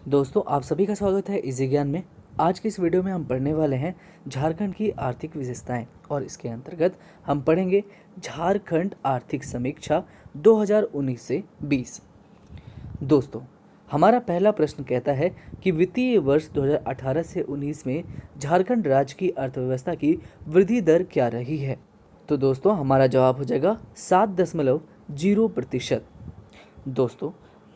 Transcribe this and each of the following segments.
दोस्तों आप सभी का स्वागत है इजी ज्ञान में। आज की इस वीडियो में हम पढ़ने वाले हैं झारखंड की आर्थिक विशेषताएं और इसके अंतर्गत हम पढ़ेंगे झारखंड आर्थिक समीक्षा 2019 से 20। दोस्तों हमारा पहला प्रश्न कहता है कि वित्तीय वर्ष 2018 से 19 में झारखंड राज्य की अर्थव्यवस्था की वृद्धि दर क्या रही है। तो दोस्तों हमारा जवाब हो जाएगा 7.0%। दोस्तों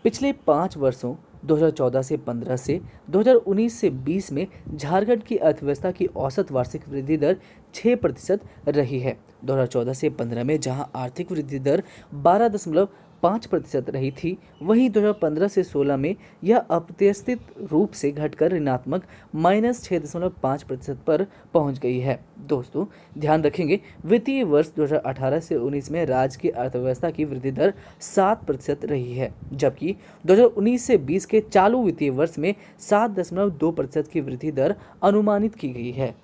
पिछले 5 वर्षों 2014 से 15 से 2019 से 20 में झारखंड की अर्थव्यवस्था की औसत वार्षिक वृद्धि दर 6% रही है। 2014 से 15 में जहां आर्थिक वृद्धि दर 12.5% रही थी, वहीं 2015 से 16 में यह अप्रत्याशित रूप से घटकर ऋणात्मक -6.5% पर पहुंच गई है। दोस्तों ध्यान रखेंगे, वित्तीय वर्ष 2018 से 19 में राज्य की अर्थव्यवस्था की वृद्धि दर 7% रही है, जबकि 2019 से 20 के चालू वित्तीय वर्ष में 7.2% की वृद्धि दर अनुमानित की गई है।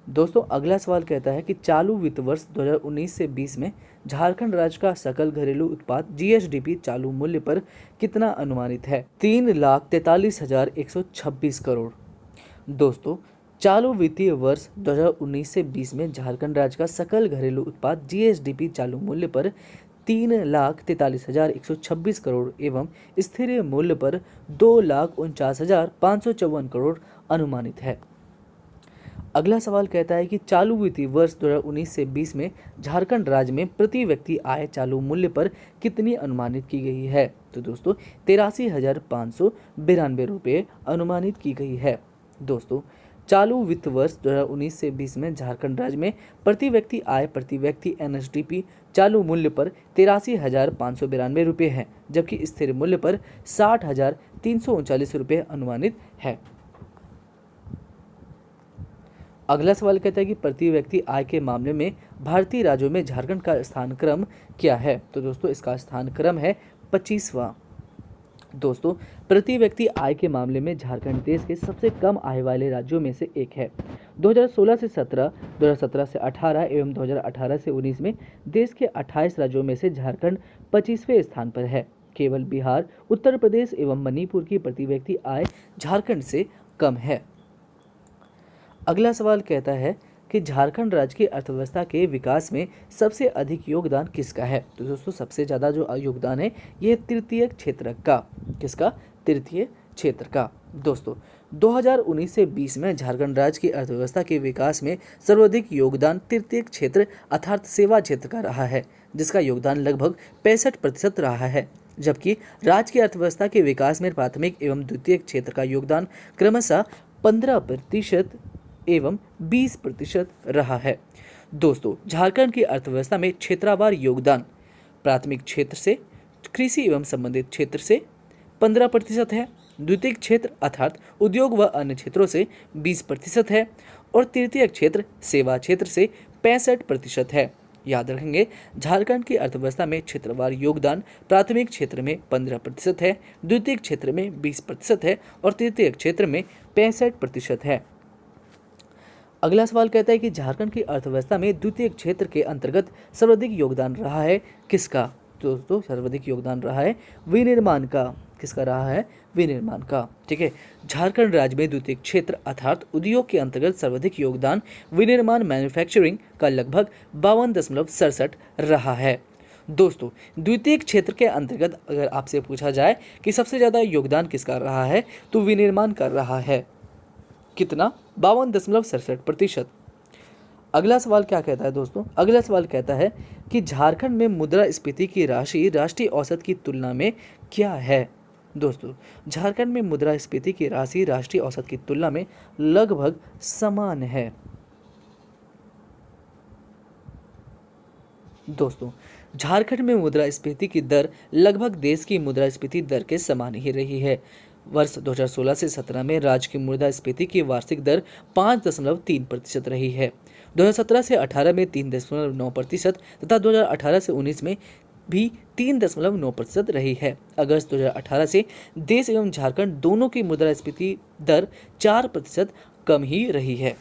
दोस्तों अगला सवाल कहता है कि चालू वित्त वर्ष 2019 से 20 में झारखंड राज्य का सकल घरेलू उत्पाद जीएसडीपी चालू मूल्य पर कितना अनुमानित है। 3,43,126 करोड़। दोस्तों चालू वित्तीय वर्ष 2019 से 20 में झारखंड राज्य का सकल घरेलू उत्पाद जीएसडीपी चालू मूल्य पर 3,43,126 करोड़ एवं स्थिर मूल्य पर 2,49,554 करोड़ अनुमानित है। अगला सवाल कहता है कि चालू वित्तीय वर्ष 2019 से 20 में झारखंड राज्य में प्रति व्यक्ति आय चालू मूल्य पर कितनी अनुमानित की गई है। तो दोस्तों 83,592 रुपये अनुमानित की गई है। दोस्तों चालू वित्त वर्ष 2019 से 20 में झारखंड राज्य में प्रति व्यक्ति आय प्रति व्यक्ति एनएसडीपी चालू मूल्य पर 83,592 रुपये है, जबकि स्थिर मूल्य पर 60,339 रुपये अनुमानित है। अगला सवाल कहता है कि प्रति व्यक्ति आय के मामले में भारतीय राज्यों में झारखंड का स्थान क्रम क्या है। तो दोस्तों इसका स्थान क्रम है 25वां। दोस्तों प्रति व्यक्ति आय के मामले में झारखंड देश के सबसे कम आय वाले राज्यों में से एक है। 2016 से 17, 2017 से 18 एवं 2018 से 19 में देश के 28 राज्यों में से झारखंड 25वें स्थान पर है। केवल बिहार, उत्तर प्रदेश एवं मणिपुर की प्रति व्यक्ति आय झारखंड से कम है। अगला सवाल कहता है कि झारखंड राज्य की अर्थव्यवस्था के विकास में सबसे अधिक योगदान किसका है। तो दोस्तों सबसे ज़्यादा जो योगदान है ये तृतीय क्षेत्र का। किसका? तृतीय क्षेत्र का। दोस्तों 2019 से 20 में झारखंड राज्य की अर्थव्यवस्था के विकास में सर्वाधिक योगदान तृतीय क्षेत्र अर्थात सेवा क्षेत्र का रहा है, जिसका योगदान लगभग 65% रहा है, जबकि राज्य की अर्थव्यवस्था के विकास में प्राथमिक एवं द्वितीय क्षेत्र का योगदान क्रमशः 15% एवं 20% रहा है। दोस्तों झारखंड की अर्थव्यवस्था में क्षेत्रवार योगदान प्राथमिक क्षेत्र से, कृषि एवं संबंधित क्षेत्र से 15% है, द्वितीय क्षेत्र अर्थात उद्योग व अन्य क्षेत्रों से 20% है और तृतीय क्षेत्र सेवा क्षेत्र से 65% है। याद रखेंगे, झारखंड की अर्थव्यवस्था में क्षेत्रवार योगदान प्राथमिक क्षेत्र में 15% है, द्वितीय क्षेत्र में 20% है और तृतीय क्षेत्र में 65% है। अगला सवाल कहता है कि झारखंड की अर्थव्यवस्था में द्वितीय क्षेत्र के अंतर्गत सर्वाधिक योगदान रहा है किसका। दोस्तों सर्वाधिक योगदान रहा है विनिर्माण का। किसका रहा है? विनिर्माण का। ठीक है, झारखंड राज्य में द्वितीय क्षेत्र अर्थात उद्योग के अंतर्गत सर्वाधिक योगदान विनिर्माण मैन्युफैक्चरिंग का लगभग 52.67 रहा है। दोस्तों द्वितीय क्षेत्र के अंतर्गत अगर आपसे पूछा जाए कि सबसे ज़्यादा योगदान किसका रहा है, तो विनिर्माण का रहा है। कितना? 52.67%। अगला सवाल क्या कहता है दोस्तों? अगला सवाल कहता है कि झारखंड में मुद्रास्फीति की राशि राष्ट्रीय औसत की तुलना में क्या है। दोस्तों झारखंड में मुद्रास्फीति की राशि राष्ट्रीय औसत की तुलना में लगभग समान है। दोस्तों झारखंड में मुद्रास्फीति की दर लगभग देश की मुद्रास्फीति दर के समान ही रही है। वर्ष 2016 से 17 में राज्य की मुद्रास्फीति की वार्षिक दर 5.3% रही है। 2017 से 18 में 3.9% तथा 2018 से 19 में भी 3.9% रही है। अगस्त 2018 से देश एवं झारखंड दोनों की मुद्रास्फीति दर 4% कम ही रही है।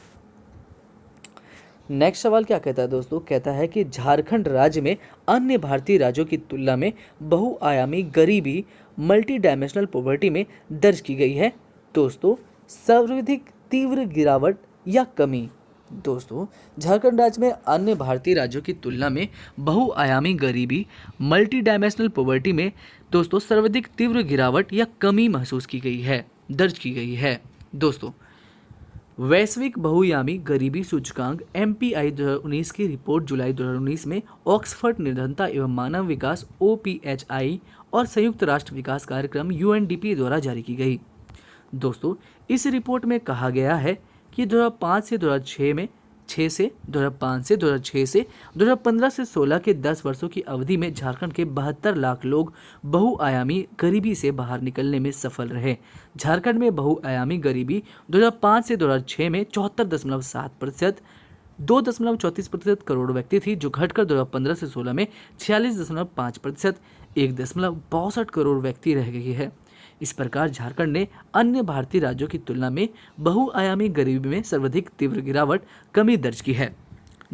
नेक्स्ट सवाल क्या कहता है दोस्तों? कहता है कि झारखंड राज्य में अन्य भारतीय राज्यों की तुलना में बहुआयामी गरीबी मल्टी डायमेंशनल पॉवर्टी में दर्ज की गई है? दोस्तों, सर्वाधिक तीव्र गिरावट या कमी। दोस्तों, झारखंड राज्य में अन्य भारतीय राज्यों की तुलना में बहुआयामी गरीबी मल्टी डायमेंशनल पॉवर्टी में दोस्तों सर्वाधिक तीव्र गिरावट या कमी महसूस की गई है, दर्ज की गई है। दोस्तों, वैश्विक बहुआयामी गरीबी सूचकांक MPI 2019 की रिपोर्ट जुलाई 2019 में ऑक्सफर्ड निर्धनता एवं मानव विकास OPHI और संयुक्त राष्ट्र विकास कार्यक्रम UNDP द्वारा जारी की गई। दोस्तों, इस रिपोर्ट में कहा गया है कि 2005 से 2006 में 2005 से 2006 से 2015 से 16 के 10 वर्षों की अवधि में झारखंड के 72 लाख लोग बहुआयामी गरीबी से बाहर निकलने में सफल रहे। झारखंड में बहुआयामी गरीबी 2005 से 2006 में 74.7%, 2.34% करोड़ व्यक्ति थी, जो घटकर 2015 से 16 में 46.5%, 1.62 करोड़ व्यक्ति रह गई है। इस प्रकार झारखंड ने अन्य भारतीय राज्यों की तुलना में बहुआयामी गरीबी में सर्वाधिक तीव्र गिरावट कमी दर्ज की है।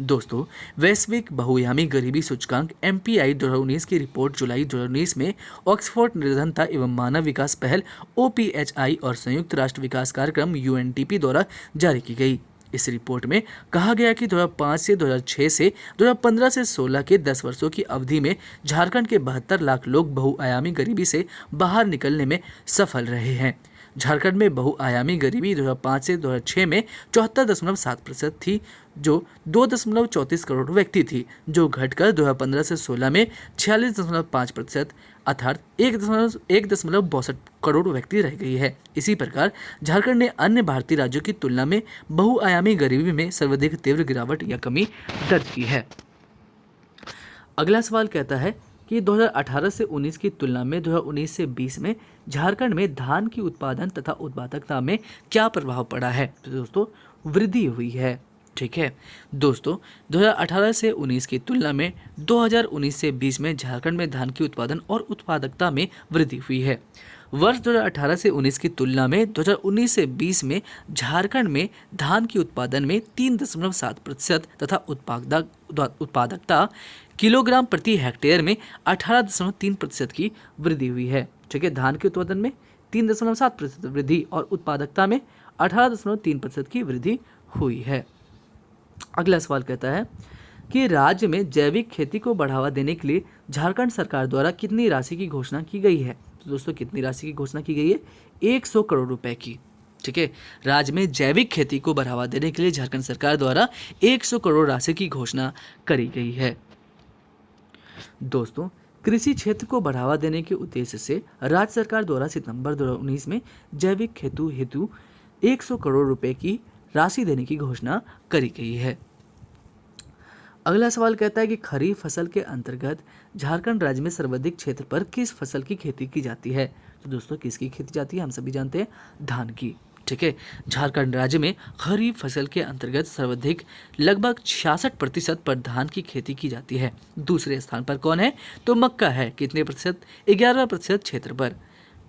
दोस्तों, वैश्विक बहुआयामी गरीबी सूचकांक MPI 2019 की रिपोर्ट जुलाई 2019 में ऑक्सफोर्ड निर्धनता एवं मानव विकास पहल OPHI और संयुक्त राष्ट्र विकास कार्यक्रम UNDP द्वारा जारी की गई। इस रिपोर्ट में कहा गया कि 2005 से 2006 से 2015 से 16 के 10 वर्षों की अवधि में झारखंड के 72 लाख लोग बहुआयामी गरीबी से बाहर निकलने में सफल रहे हैं। झारखंड में बहुआयामी गरीबी 2005 से 2006 में 74.7% थी, जो 2.34 करोड़ व्यक्ति थी, जो घटकर 2015 से 16 में 46.5% अर्थात 1.62 करोड़ व्यक्ति रह गई है। इसी प्रकार झारखंड ने अन्य भारतीय राज्यों की तुलना में बहुआयामी गरीबी में सर्वाधिक तीव्र गिरावट या कमी दर्ज की है। अगला सवाल कहता है कि 2018 से 19 की तुलना में 2019 से 20 में झारखंड में धान की उत्पादन तथा उत्पादकता में क्या प्रभाव पड़ा है? तो दोस्तों, वृद्धि हुई है। ठीक है दोस्तों, 2018 से 19 की तुलना में 2019 से 20 में झारखंड में धान की उत्पादन और उत्पादकता में वृद्धि हुई है। वर्ष 2018 से 19 की तुलना में 2019 से 20 में झारखंड में धान की उत्पादन में 3.7% तथा उत्पादकता किलोग्राम प्रति हेक्टेयर में 18.3% की वृद्धि हुई है। ठीक है, धान के उत्पादन में 3.7% वृद्धि और उत्पादकता में 18.3% की वृद्धि हुई है। अगला सवाल कहता है कि राज्य में जैविक खेती को बढ़ावा देने के लिए झारखंड सरकार द्वारा कितनी राशि की घोषणा की गई है? तो दोस्तों, कितनी राशि की घोषणा की गई है? 100 करोड़ रुपए की। ठीक है, राज्य में जैविक खेती को बढ़ावा देने के लिए झारखंड सरकार द्वारा 100 करोड़ राशि की घोषणा करी गई है। दोस्तों, कृषि क्षेत्र को बढ़ावा देने के उद्देश्य से राज्य सरकार द्वारा सितंबर 2019 में जैविक खेती हेतु 100 करोड़ रुपए की राशि देने की घोषणा करी गई है। अगला सवाल कहता है कि खरीफ फसल के अंतर्गत झारखंड राज्य में सर्वाधिक क्षेत्र पर किस फसल की खेती की जाती है? तो दोस्तों, किसकी खेती जाती है? हम सभी जानते हैं, धान की। ठीक है, झारखंड राज्य में खरीफ फसल के अंतर्गत सर्वाधिक लगभग 66% पर धान की खेती की जाती है। दूसरे स्थान पर कौन है? तो मक्का है। कितने प्रतिशत? 11% क्षेत्र पर।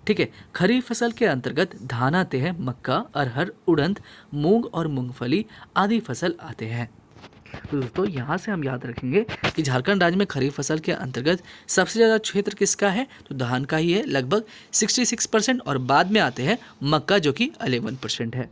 ठीक है, खरीफ फसल के अंतर्गत धान आते हैं, मक्का, अरहर, उड़द, मूंग और मूंगफली आदि फसल आते हैं। तो दोस्तों, यहाँ से हम याद रखेंगे कि झारखंड राज्य में खरीफ फसल के अंतर्गत सबसे ज़्यादा क्षेत्र किसका है? तो धान का ही है, लगभग 66%, और बाद में आते हैं मक्का जो कि 11% है।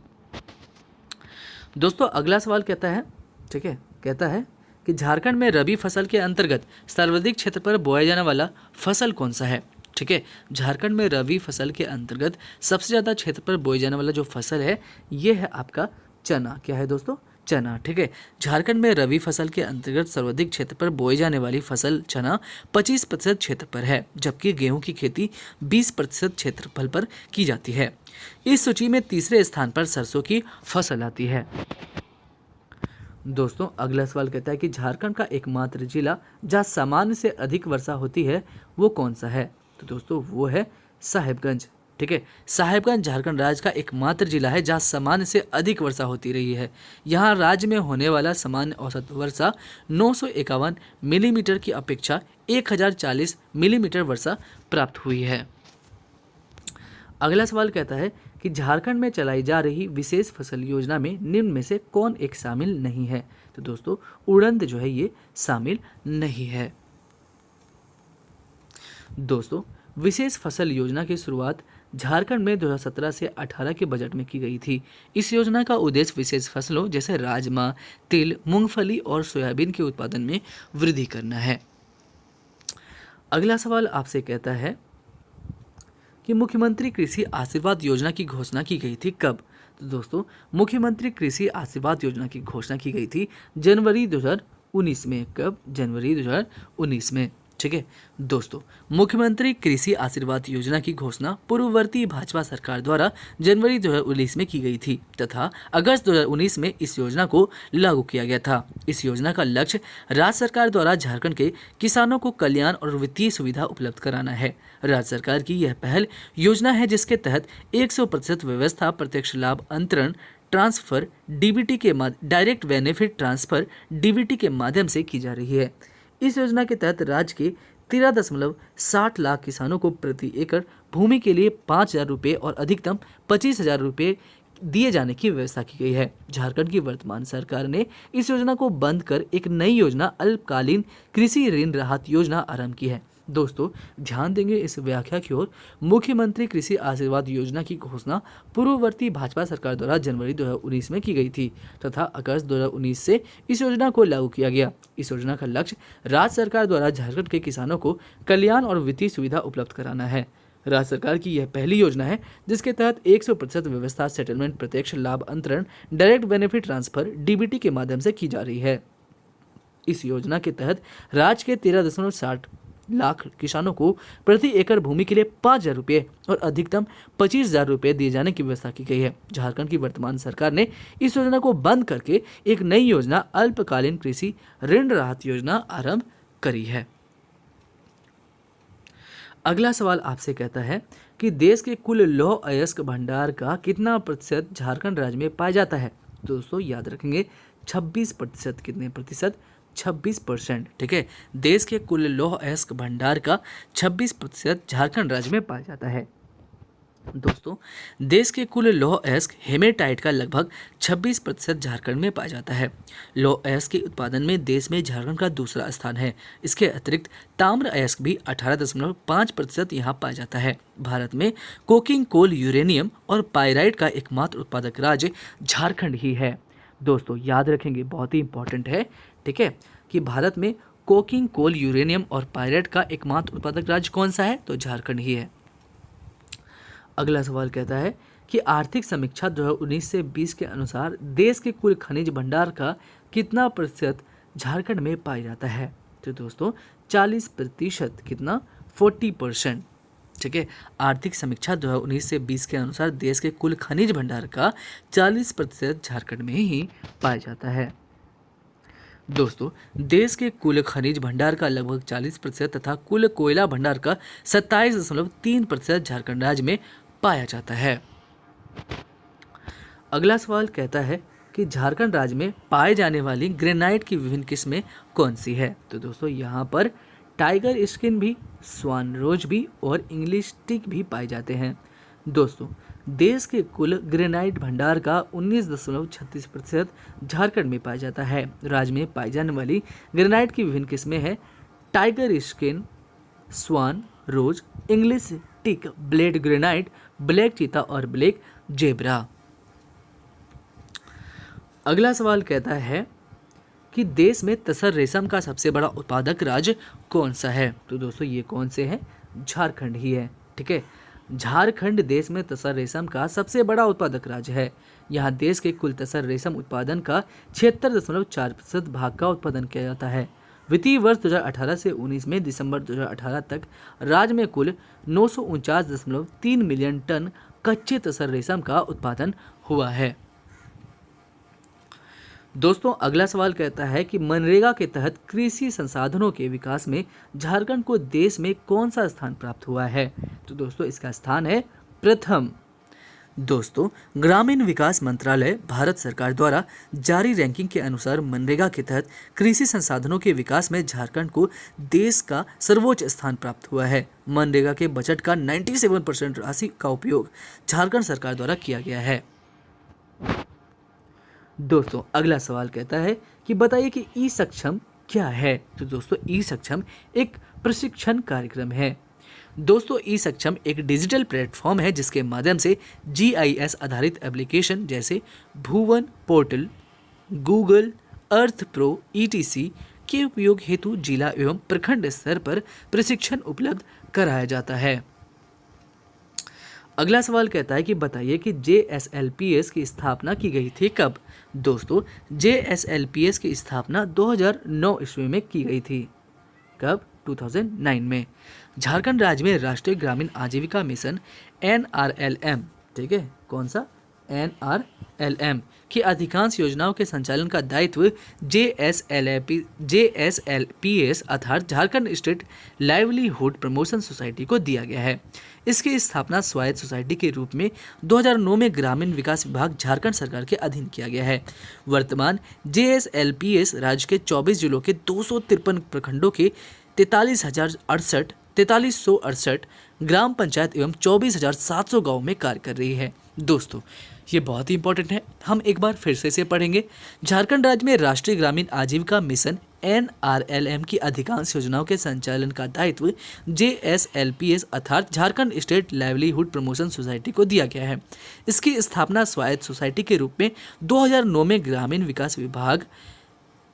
दोस्तों, अगला सवाल कहता है, ठीक है, कहता है कि झारखंड में रबी फसल के अंतर्गत सर्वाधिक क्षेत्र पर बोया जाने वाला फसल कौन सा है? ठीक है, झारखंड में रबी फसल के अंतर्गत सबसे ज़्यादा क्षेत्र पर बोया जाने वाला जो फसल है ये है आपका चना। क्या है दोस्तों? चना। ठीक है, झारखंड में रबी फसल के अंतर्गत सर्वाधिक क्षेत्र पर बोई जाने वाली फसल चना 25% क्षेत्र पर है, जबकि गेहूं की खेती 20% क्षेत्रफल पर की जाती है। इस सूची में तीसरे स्थान पर सरसों की फसल आती है। दोस्तों, अगला सवाल कहता है कि झारखंड का एकमात्र जिला जहाँ सामान्य से अधिक वर्षा होती है वो कौन सा है? तो दोस्तों, वो है साहेबगंज। ठीक है, साहेबगंज झारखंड राज्य का एकमात्र जिला है जहां सामान्य से अधिक वर्षा होती रही है। यहां राज्य में होने वाला सामान्य औसत वर्षा 951 मिलीमीटर की अपेक्षा 1040 मिलीमीटर वर्षा प्राप्त हुई है। अगला सवाल कहता है कि झारखंड में चलाई जा रही विशेष फसल योजना में निम्न में से कौन एक शामिल नहीं है? तो दोस्तों, उड़द जो है ये शामिल नहीं है। दोस्तों, विशेष फसल योजना की शुरुआत झारखंड में 2017 से 18 के बजट में की गई थी। इस योजना का उद्देश्य विशेष फसलों जैसे राजमा, तिल, मूंगफली और सोयाबीन के उत्पादन में वृद्धि करना है। अगला सवाल आपसे कहता है कि मुख्यमंत्री कृषि आशीर्वाद योजना की घोषणा की गई थी कब? तो दोस्तों, मुख्यमंत्री कृषि आशीर्वाद योजना की घोषणा की गई थी जनवरी 2019 में। कब? जनवरी 2019 में। ठीक है दोस्तों, मुख्यमंत्री कृषि आशीर्वाद योजना की घोषणा पूर्ववर्ती भाजपा सरकार द्वारा जनवरी 2019 में की गई थी तथा अगस्त 2019 में इस योजना को लागू किया गया था। इस योजना का लक्ष्य राज्य सरकार द्वारा झारखंड के किसानों को कल्याण और वित्तीय सुविधा उपलब्ध कराना है। राज्य सरकार की यह पहल योजना है जिसके तहत 100% व्यवस्था प्रत्यक्ष लाभ अंतरण ट्रांसफर डीबीटी के डायरेक्ट बेनिफिट ट्रांसफर डीबीटी के माध्यम से की जा रही है। इस योजना के तहत राज्य के 13.60 लाख किसानों को प्रति एकड़ भूमि के लिए 5,000 रुपये और अधिकतम 25,000 रुपये दिए जाने की व्यवस्था की गई है। झारखंड की वर्तमान सरकार ने इस योजना को बंद कर एक नई योजना अल्पकालीन कृषि ऋण राहत योजना आरंभ की है। दोस्तों, ध्यान देंगे इस व्याख्या की ओर। मुख्यमंत्री कृषि आशीर्वाद योजना की घोषणा पूर्ववर्ती भाजपा सरकार द्वारा जनवरी 2019 में की गई थी तथा अगस्त 2019 से इस योजना को लागू किया गया। इस योजना का लक्ष्य राज्य सरकार द्वारा झारखंड के किसानों को कल्याण और वित्तीय सुविधा उपलब्ध कराना है। राज्य सरकार की यह पहली योजना है जिसके तहत 100% व्यवस्था सेटलमेंट प्रत्यक्ष लाभ अंतरण डायरेक्ट बेनिफिट ट्रांसफर डीबीटी के माध्यम से की जा रही है। इस योजना के तहत राज्य के 13.60 लाख किसानों को प्रति एकड़ भूमि के लिए 5,000 रुपये और अधिकतम 25,000 रुपये दिए जाने की व्यवस्था की गई है। झारखंड की वर्तमान सरकार ने इस योजना को बंद करके एक नई योजना अल्पकालीन कृषि ऋण राहत योजना आरंभ करी है। अगला सवाल आपसे कहता है कि देश के कुल लौह अयस्क भंडार का कितना प्रतिशत झारखंड राज्य में पाया जाता है? तो दोस्तों याद रखेंगे 26%। कितने प्रतिशत? 26%। ठीक है, देश के कुल लौह अयस्क भंडार का 26% झारखंड राज्य में पाया जाता है। दोस्तों, देश के कुल लौह अयस्क हेमेटाइट का लगभग 26% झारखंड में पाया जाता है। लौह अयस्क के उत्पादन में देश में झारखंड का दूसरा स्थान है। इसके अतिरिक्त ताम्र अयस्क भी 18.5% यहाँ पाया जाता है। भारत में कोकिंग कोल, यूरेनियम और पाइराइट का एकमात्र उत्पादक राज्य झारखंड ही है। दोस्तों याद रखेंगे, बहुत ही इंपॉर्टेंट है। ठीक है, कि भारत में कोकिंग कोल, यूरेनियम और पाइराइट का एकमात्र उत्पादक राज्य कौन सा है? तो झारखंड ही है। अगला सवाल कहता है कि आर्थिक समीक्षा 2019 से 20 के अनुसार देश के कुल खनिज भंडार का कितना प्रतिशत झारखंड में पाया जाता है? तो दोस्तों 40%। कितना? 40%। ठीक है, आर्थिक समीक्षा 2019 से 20 के अनुसार देश के कुल खनिज भंडार का 40% झारखंड में ही पाया जाता है। दोस्तों, देश के कुल खनिज भंडार का लगभग 40% तथा कुल कोयला भंडार का 27.3% झारखंड राज्य में पाया जाता है। अगला सवाल कहता है कि झारखंड राज्य में पाए जाने वाली ग्रेनाइट की विभिन्न किस्में कौन सी है? तो दोस्तों यहाँ पर टाइगर स्किन भी, स्वान रोज भी और इंग्लिश टिक भी पाए जाते हैं। दोस्तों, देश के कुल ग्रेनाइट भंडार का 19.36% झारखंड में पाया जाता है। राज्य में पाई जाने वाली ग्रेनाइट की विभिन्न किस्में हैं टाइगर स्किन, स्वान रोज, इंग्लिश टिक, ब्लेड ग्रेनाइट, ब्लैक चीता और ब्लैक जेब्रा। अगला सवाल कहता है कि देश में तसर रेशम का सबसे बड़ा उत्पादक राज्य कौन सा है? तो दोस्तों ये कौन से हैं? झारखंड ही है। ठीक है, झारखंड देश में तसर रेशम का सबसे बड़ा उत्पादक राज्य है। यहाँ देश के कुल तसर रेशम उत्पादन का 76.4% भाग का उत्पादन किया जाता है। वित्तीय वर्ष 2018 से 19 में दिसंबर 2018 तक राज्य में कुल 949.3 मिलियन टन कच्चे तसर रेशम का उत्पादन हुआ है। दोस्तों अगला सवाल कहता है कि मनरेगा के तहत कृषि संसाधनों के विकास में झारखंड को देश में कौन सा स्थान प्राप्त हुआ है? तो दोस्तों इसका स्थान है प्रथम। दोस्तों, ग्रामीण विकास मंत्रालय भारत सरकार द्वारा जारी रैंकिंग के अनुसार मनरेगा के तहत कृषि संसाधनों के विकास में झारखंड को देश का सर्वोच्च स्थान प्राप्त हुआ है। मनरेगा के बजट का 97% राशि का उपयोग झारखंड सरकार द्वारा किया गया है। दोस्तों अगला सवाल कहता है कि बताइए कि ई सक्षम क्या है? तो दोस्तों ई सक्षम एक प्रशिक्षण कार्यक्रम है दोस्तों ई सक्षम एक डिजिटल प्लेटफॉर्म है जिसके माध्यम से GIS आधारित एप्लीकेशन जैसे Bhuvan portal, Google Earth Pro ETC के उपयोग हेतु जिला एवं प्रखंड स्तर पर प्रशिक्षण उपलब्ध कराया जाता है। अगला सवाल कहता है कि बताइए कि JSLPS की स्थापना की गई थी कब। दोस्तों JSLPS की स्थापना 2009 ईस्वी में की गई थी। कब? 2009 में। झारखंड राज्य में राष्ट्रीय ग्रामीण आजीविका मिशन NRLM, ठीक है, कौन सा? NRLM की अधिकांश योजनाओं के संचालन का दायित्व JSLPS अर्थात Jharkhand state livelihood promotion society को दिया गया है। इसकी स्थापना स्वायत्त सोसाइटी के रूप में 2009 में ग्रामीण विकास विभाग झारखंड सरकार के अधीन किया गया है। वर्तमान JSLPS राज्य के 24 जिलों के 253 प्रखंडों के 43,168 ग्राम पंचायत एवं 24,700 गाँव में कार्य कर रही है। दोस्तों ये बहुत ही इंपॉर्टेंट है, हम एक बार फिर से इसे पढ़ेंगे। झारखंड राज्य में राष्ट्रीय ग्रामीण आजीविका मिशन NRLM की अधिकांश योजनाओं के संचालन का दायित्व JSLPS अर्थात Jharkhand state livelihood promotion society को दिया गया है। इसकी स्थापना स्वायत्त सोसाइटी के रूप में 2009 में ग्रामीण विकास विभाग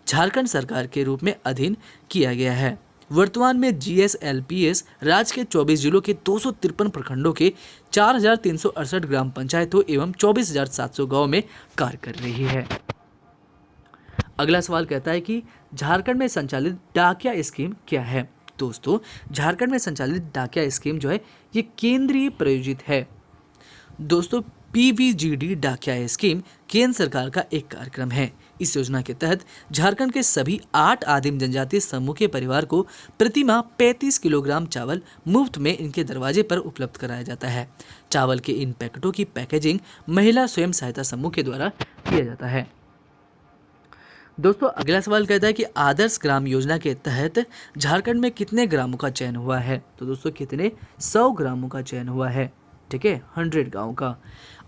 झारखंड सरकार के रूप में अधीन किया गया है। वर्तमान में JSLPS राज्य के 24 जिलों के 253 प्रखंडों के 4,368 ग्राम पंचायतों एवं 24,700 गाँव में कार्य कर रही है। अगला सवाल कहता है कि झारखंड में संचालित डाकिया स्कीम क्या है। दोस्तों झारखंड में संचालित डाकिया स्कीम जो है ये केंद्रीय प्रायोजित है। दोस्तों PVGD डाकिया स्कीम केंद्र सरकार का एक कार्यक्रम है। इस योजना के तहत झारखंड के सभी 8 आदिम जनजातीय समूह के परिवार को प्रति माह 35 किलोग्राम चावल मुफ्त में इनके दरवाजे पर उपलब्ध कराया जाता है। चावल के इन पैकेटों की पैकेजिंग महिला स्वयं सहायता समूह के द्वारा किया जाता है। दोस्तों अगला सवाल कहता है कि आदर्श ग्राम योजना के तहत झारखंड में कितने ग्रामों का चयन हुआ है। तो दोस्तों कितने? 100 ग्रामों का चयन हुआ है, ठीक है, 100 गाँव का।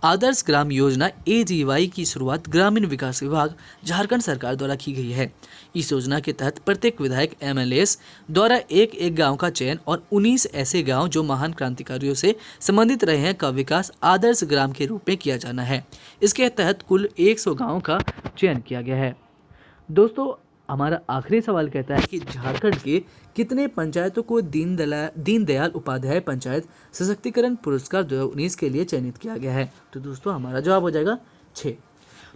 आदर्श ग्राम योजना AGY की शुरुआत ग्रामीण विकास विभाग झारखंड सरकार द्वारा की गई है। इस योजना के तहत प्रत्येक विधायक MLAs द्वारा एक एक गांव का चयन और 19 ऐसे गांव जो महान क्रांतिकारियों से संबंधित रहे हैं का विकास आदर्श ग्राम के रूप में किया जाना है। इसके तहत कुल 100 गाँव का चयन किया गया है। दोस्तों हमारा आखिरी सवाल कहता है कि झारखंड के कितने पंचायतों को दीनदयाल उपाध्याय पंचायत सशक्तिकरण पुरस्कार 2019 के लिए चयनित किया गया है। तो दोस्तों हमारा जवाब हो जाएगा 6।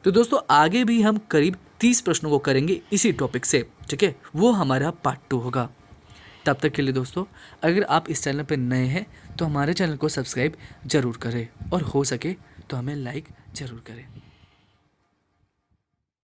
तो दोस्तों आगे भी हम करीब 30 प्रश्नों को करेंगे इसी टॉपिक से, ठीक है, वो हमारा पार्ट 2 होगा। तब तक के लिए दोस्तों अगर आप इस चैनल पर नए हैं तो हमारे चैनल को सब्सक्राइब जरूर करें और हो सके तो हमें लाइक ज़रूर करें।